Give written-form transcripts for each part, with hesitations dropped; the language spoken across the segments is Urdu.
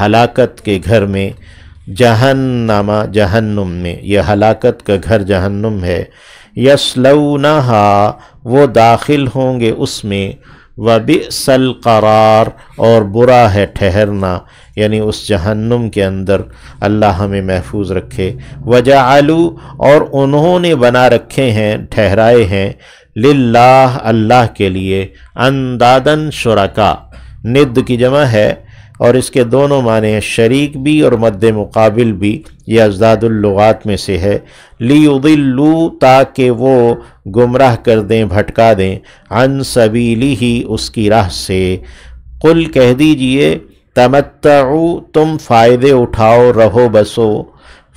ہلاکت کے گھر میں، جہنم جہنم میں، یہ ہلاکت کا گھر جہنم ہے، یصلونہا وہ داخل ہوں گے اس میں، وبئس القرار اور برا ہے ٹھہرنا، یعنی اس جہنم کے اندر، اللہ ہمیں محفوظ رکھے۔ وجعلوا اور انہوں نے بنا رکھے ہیں، ٹھہرائے ہیں، للہ اللہ کے لیے، اندادن شرکا، ند کی جمع ہے اور اس کے دونوں معنی ہیں، شریک بھی اور مد مقابل بھی، یہ ازداد اللغات میں سے ہے، لیضلوا تاکہ وہ گمراہ کر دیں، بھٹکا دیں، عن سبیلہ اس کی راہ سے۔ قل کہہ دیجئے، تمتعوا تم فائدے اٹھاؤ، رہو بسو،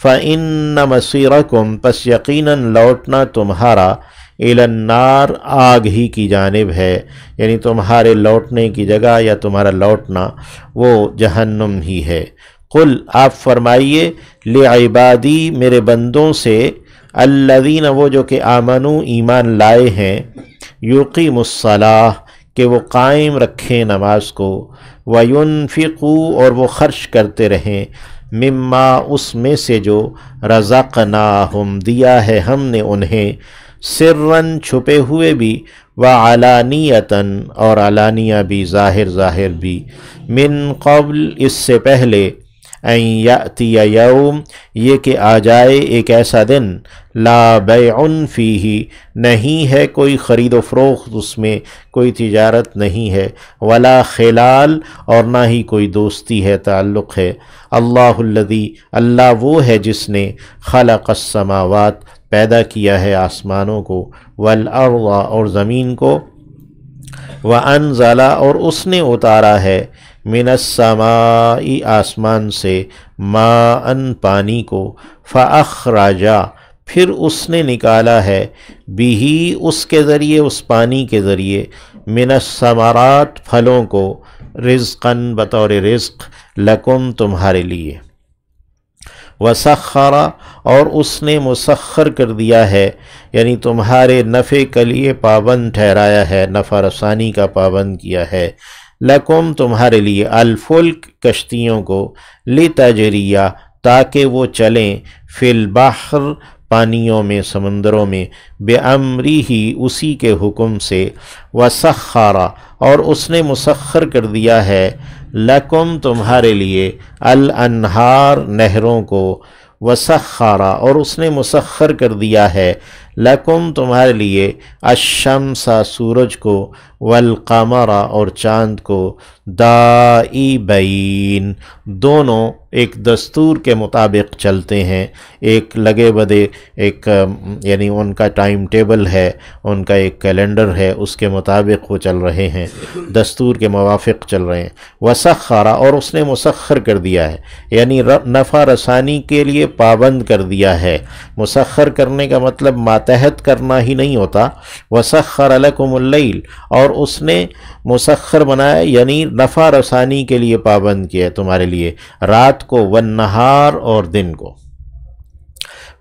فإن مصیرکم پس یقیناً لوٹنا تمہارا، الی النار آگ ہی کی جانب ہے، یعنی تمہارے لوٹنے کی جگہ یا تمہارا لوٹنا وہ جہنم ہی ہے۔ قل آپ فرمائیے، لعبادی میرے بندوں سے، الذین وہ جو کہ آمنو ایمان لائے ہیں، یقیموا الصلاۃ کہ وہ قائم رکھیں نماز کو، وینفقوا اور وہ خرچ کرتے رہیں، مما اس میں سے جو رزقناہم دیا ہے ہم نے انہیں، سرًا چھپے ہوئے بھی، وعلانیتاً اور علانیہ بھی، ظاہر ظاہر بھی، من قبل اس سے پہلے، ان یأتی یوم یہ کہ آ جائے ایک ایسا دن، لا بیع فیہ نہیں ہے کوئی خرید و فروخت اس میں، کوئی تجارت نہیں ہے، ولا خلال اور نہ ہی کوئی دوستی ہے، تعلق ہے۔ اللہ الذی اللہ وہ ہے جس نے خلق السماوات پیدا کیا ہے آسمانوں کو، والارض اور زمین کو، وانزل اور اس نے اتارا ہے، من السماء آسمان سے، ماء پانی کو، فاخرج پھر اس نے نکالا ہے، بھی اس کے ذریعے، اس پانی کے ذریعے، من الثمرات پھلوں کو، رزقاً بطور رزق، لکم تمہارے لیے، وسخر اور اس نے مسخر کر دیا ہے، یعنی تمہارے نفع کے لیے پابند ٹھہرایا ہے، نفع رسانی کا پابند کیا ہے، لکم تمہارے لیے، الفلک کشتیوں کو، لتجریہ تاکہ وہ چلیں، فی البحر پانیوں میں، سمندروں میں، بِأَمْرِهِ اسی کے حکم سے، وسخر اور اس نے مسخر کر دیا ہے، لکم تمہارے لیے، الانہار نہروں کو، وسخر اور اس نے مسخر کر دیا ہے، لکم تمہارے لیے، الشمس سورج کو، والقمر اور چاند کو، دائبین دونوں ایک دستور کے مطابق چلتے ہیں، ایک لگے بدے، ایک یعنی ان کا ٹائم ٹیبل ہے، ان کا ایک کیلنڈر ہے، اس کے مطابق وہ چل رہے ہیں، دستور کے موافق چل رہے ہیں۔ وسخر اور اس نے مسخر کر دیا ہے، یعنی نفع رسانی کے لیے پابند کر دیا ہے۔ مسخر کرنے کا مطلب ماتحت کرنا ہی نہیں ہوتا، وسخر لکم اللیل اور اس نے مسخر بنایا، یعنی نفع رسانی کے لیے پابند کیا تمہارے لیے، رات کو، والنہار اور دن کو،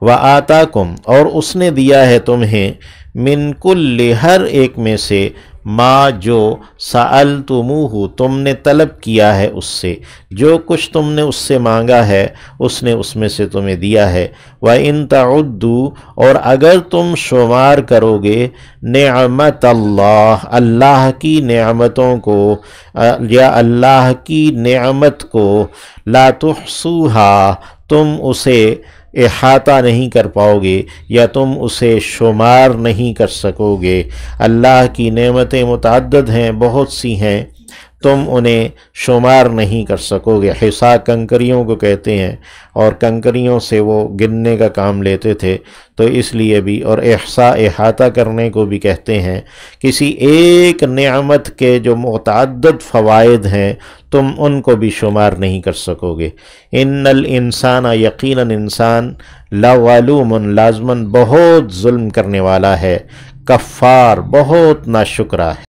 وآتاکم اور اس نے دیا ہے تمہیں، من کل ہر ایک میں سے، ما جو سألتموہ تم نے طلب کیا ہے اس سے، جو کچھ تم نے اس سے مانگا ہے اس نے اس میں سے تمہیں دیا ہے، وَإِن تَعُدُّوا اور اگر تم شمار کرو گے، نعمت اللہ اللہ کی نعمتوں کو، یا اللہ کی نعمت کو، لا تحصوها تم اسے احاطہ نہیں کر پاؤ گے یا تم اسے شمار نہیں کر سکو گے۔ اللہ کی نعمتیں متعدد ہیں، بہت سی ہیں، تم انہیں شمار نہیں کر سکو گے۔ حصا کنکریوں کو کہتے ہیں، اور کنکریوں سے وہ گننے کا کام لیتے تھے، تو اس لیے بھی، اور احصاء احاطہ کرنے کو بھی کہتے ہیں۔ کسی ایک نعمت کے جو متعدد فوائد ہیں تم ان کو بھی شمار نہیں کر سکو گے۔ ان الانسان یقیناً انسان، لظلوم لازماً بہت ظلم کرنے والا ہے، کفار بہت ناشکرا ہے۔